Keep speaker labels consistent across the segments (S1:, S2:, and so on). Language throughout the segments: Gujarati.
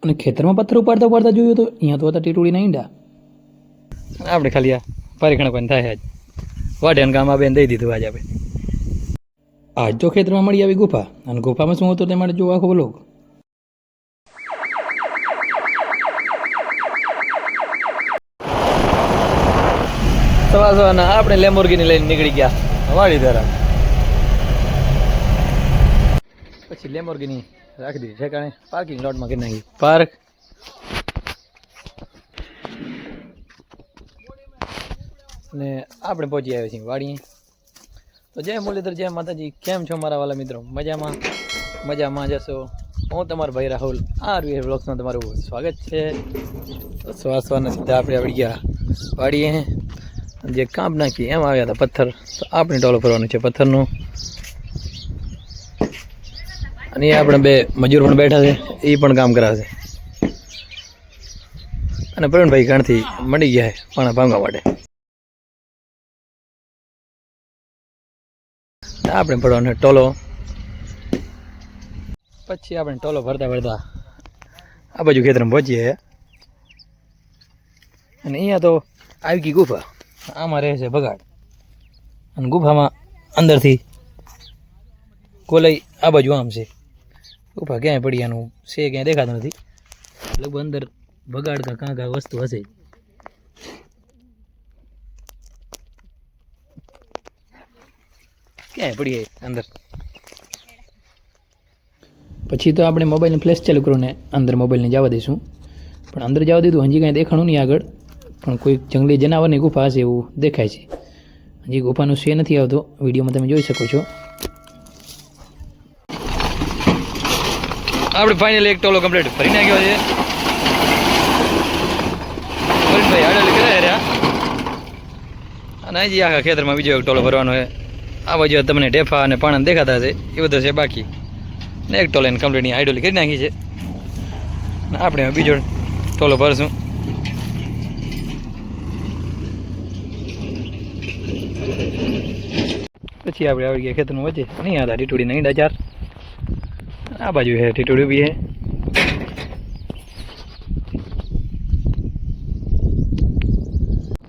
S1: અને ખેતરમાં પથ્થર ઉપાડતા ઉપાડતા જોયું તો અહીંયા તો હતા ટીટુડીના ઈંડા. આપણે ખાલી આ પરીક્ષણ પણ થાય આજ વાઢ્યાન ગામ આ બેન દઈ દીધું આજે આપણે. આજ તો ખેતરમાં મળી આવી ગુફા, અને ગુફામાં શું હતું તે માટે જો આખો બ્લોગ. સવાર સવારના આપણે લેમ્બોર્ગિની લઈને નીકળી ગયા વાડી દ્વારા. પછી લેમ્બોર્ગિની રાખી દીધી ઠેકાણે પાર્કિંગ લોટમાં કરી નાખી પાર્ક. ને આપણે પહોંચી આવ્યા છીએ વાડીએ. તો જય મુરલીધર, જય માતાજી. કેમ છો મારા વાલા મિત્રો? મજામાં જશો. હું તમારો ભાઈ રાહુલ આરવી વ્લોગ્સમાં તમારું સ્વાગત છે. તો સવારના સીધા આપણે આવી ગયા વાડીએ. જે કામ નાખી એમ આવ્યા હતા પથ્થર, તો આપણે ટોલો ફરવાનું છે પથ્થરનું. અને એ આપણે બે મજૂર પણ બેઠા છે, એ પણ કામ કરાવશે. અને પ્રવીણભાઈ ઘણથી મળી ગયા છે પાણા ભાંગવા માટે. આપણે પડવાનો ટોલો. પછી આપણે ટોલો ભરતા આ બાજુ ખેતરમાં પહોંચીએ. અને અહીંયા તો આવી ગઈ ગુફા. આમાં રહે છે બગાડ, અને ગુફામાં અંદરથી કોલાઈ આ બાજુ આમ છે. ગુફા ક્યાંય પડી આનું છે ક્યાંય દેખાતું નથી. લગભગ અંદર બગાડ કાં વસ્તુ હશે. ક્યાંય પડી અંદર. પછી તો આપણે મોબાઈલની ફ્લેશ ચાલુ કરો ને અંદર મોબાઈલને જવા દઈશું. પણ અંદર જવા દીધું, હજી કાંઈ દેખાણું નહીં આગળ. પણ કોઈ જંગલી જનાવરની ગુફા હશે એવું દેખાય છે. હજી ગુફાનું શે નથી આવતો, વિડીયોમાં તમે જોઈ શકો છો. આપણે ફાઇનલી એક ટોલો કમ્પ્લીટ ભરી નાખ્યો છે. ભાઈ આડે કર્યા રહ્યા. અને હજી આખા ખેતરમાં બીજો એક ટોલો ભરવાનો છે. આ બાજુ તમને ઢેફા અને પાણા દેખાતા હશે, એ બધું છે બાકી. ને એક ટોલો એને કમ્પ્લીટની આઈડોલી કરી નાખી છે. ને આપણે બીજો ટોલો ભરશું. પછી આપણે આવી ગયા ખેતરમાં વચ્ચે. નહીં હતા ટીટુડીના ઈંડા 4. આ બાજુ છે ટીટુડી બી છે.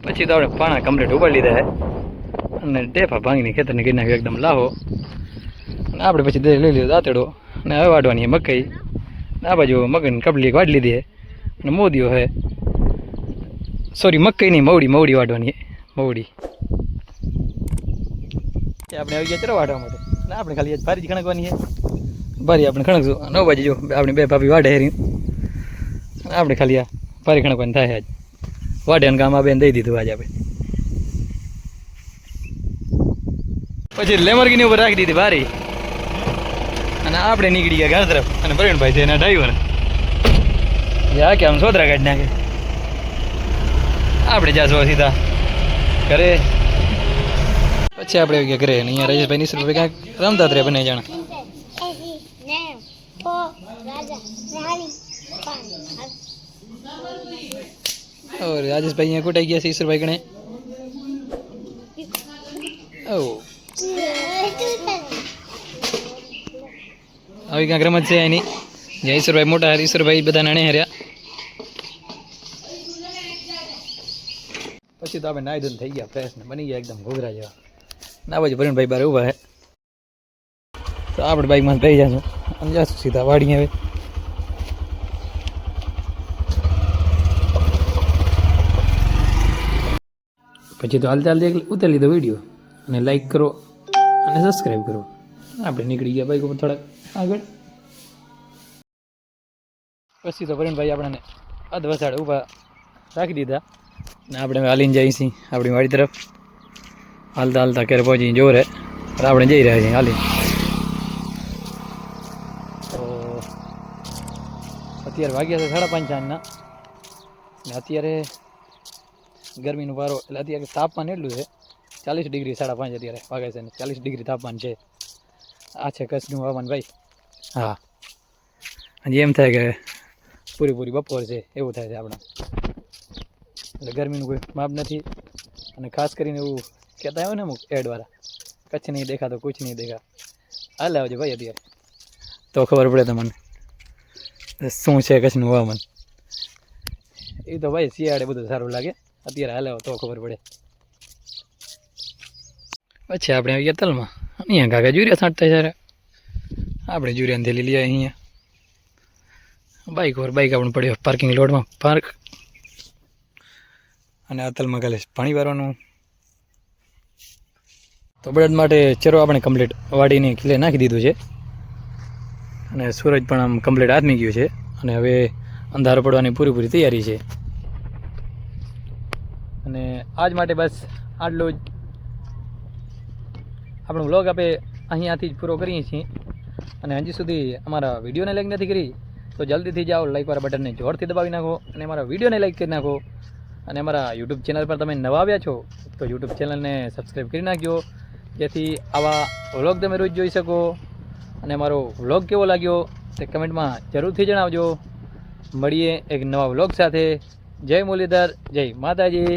S1: પછી તો આપણે પાણા કમ્પ્લીટ ઉપાડી લીધા છે. અને ટેફા ભાંગીને ખેતરને કરી નાખ્યું એકદમ લાહો. અને આપણે પછી લઈ લીધો દાંતેડો. અને હવે વાઢવાની મકાઈ. આ બાજુ મકાઈની કપલી વાઢી લીધી છે. અને મોદીઓ છે, સોરી મકાઈ નહીં, મવડી વાઢવાની મવડી. આપણે આવી ગયા ચરો વાઢવા માટે. અને આપણે ખાલી ભારી જ ખણકવાની છે. ભારી આપણે ખણકશું. 9 વાગે જો આપણે બે ભાભી વાઢે હેરી. આપણે ખાલી આ ભારી ખણકવાની થાય આજ. વાઢ્યાનું કામ આ બેન દઈ દીધું આજે આપણે. પછી લેમોર્ગિની ઉપર રાખી દીધી ભારી. અને આપણે નીકળી ગયા ઘર તરફ. અને પ્રવીણભાઈ છે એના ડ્રાઈવર. આ કે આમ સોદરા કાઢી નાખે. આપણે જાશું સીધા ઘરે. પછી આપણે આવી ગયા ઘરે. અને અહીંયા રાજેશભાઈ નિસરભાઈ ક્યાંક રમતા જ રહે બંને જણા. રાજેશભાઈ અહીંયા કુટાઈ ગયા છે ઈશ્વરભાઈ ગણે. આવી ક્યાંક રમત છે એની. જ્યાં ઈશ્વરભાઈ મોટા હાર, ઈશ્વરભાઈ બધા નાણે હાર્યા. પછી તો આપણે નાઈ ધોઈને થઈ ગયા ફ્રેશ ને બની ગયા એકદમ ઘોઘરા જેવા. ના બાજુ પ્રવીણભાઈ બાર ઊભા હે. તો આપણે બાઇકમાં થઈ જશું અને જશું સીધા વાડી. હવે પછી તો હાલતા હાલતા ઉતારી લીધો વિડીયો. અને લાઈક કરો અને સબસ્ક્રાઈબ કરો. આપણે નીકળી ગયા બાઈક ઉપર થોડાક આગળ. પછી તો પ્રવીણભાઈ આપણને અધ વસાડે ઊભા રાખી દીધા. ને આપણે હાલીને જઈએ છીએ આપણી વાડી તરફ. હાલતા હાલતા ક્યારે પહોંચી જોરે આપણે જઈ રહ્યા છીએ હાલી. તો અત્યારે વાગ્યા છે 5:30 સાંજના. ને અત્યારે ગરમીનો પારો એટલે અત્યારે તાપમાન એટલું છે 40 ડિગ્રી 5:30 અત્યારે વાગે છે. 40 ડિગ્રી તાપમાન છે. આ છે કચ્છનું હવામાન ભાઈ. હા, હજી એમ થાય કે પૂરી બપોર છે એવું થાય છે આપણે. એટલે ગરમીનું કોઈ માપ નથી. અને ખાસ કરીને એવું કહેતા હોય ને અમુક એડવાળા, કચ્છ નહીં દેખા તો કુછ નહીં દેખા. હાલે આવજો ભાઈ અત્યારે તો ખબર પડે તમને. શું છે કચ્છનું હવામાન. એ તો ભાઈ શિયાળે બધું સારું લાગે, અત્યારે હાલે તો ખબર પડે. પછી આપણે આવી ગયા તલમાં. અહીંયા કાકા જુરિયા છાંટતા જ્યારે આપણે જુરિયાની થેલી લઈ અહીંયા બાઇક આપણું પડ્યો પાર્કિંગ લોટમાં પાર્ક. અને આ તલમાં કાલે પાણી વારવાનું. તો બળદ માટે ચરો આપણે કમ્પ્લીટ વાડીની ખીલે નાખી દીધું છે. અને સૂરજ પણ આમ કમ્પ્લીટ આથમી ગયું છે. અને હવે અંધારો પડવાની પૂરી તૈયારી છે. અને આજ માટે બસ આટલું જ. આપણો વ્લોગ આપણે અહીંયાથી જ પૂરો કરીએ છીએ. અને હજી સુધી અમારા વિડીયોને લાઈક નથી કરી તો જલ્દીથી જાઓ, લાઈકવાળા બટનને જોરથી દબાવી નાખો અને અમારા વિડીયોને લાઈક કરી નાખો. અને અમારા યુટ્યુબ ચેનલ પર તમે નવા આવ્યા છો તો યુટ્યુબ ચેનલને સબસ્ક્રાઈબ કરી નાખજો, જેથી આવા વ્લોગ તમે રોજ જોઈ શકો. અને અમારો વ્લોગ કેવો લાગ્યો તે કમેન્ટમાં જરૂરથી જણાવજો. મળીએ એક નવા વ્લોગ સાથે. જય મુરલીધર, જય માતાજી.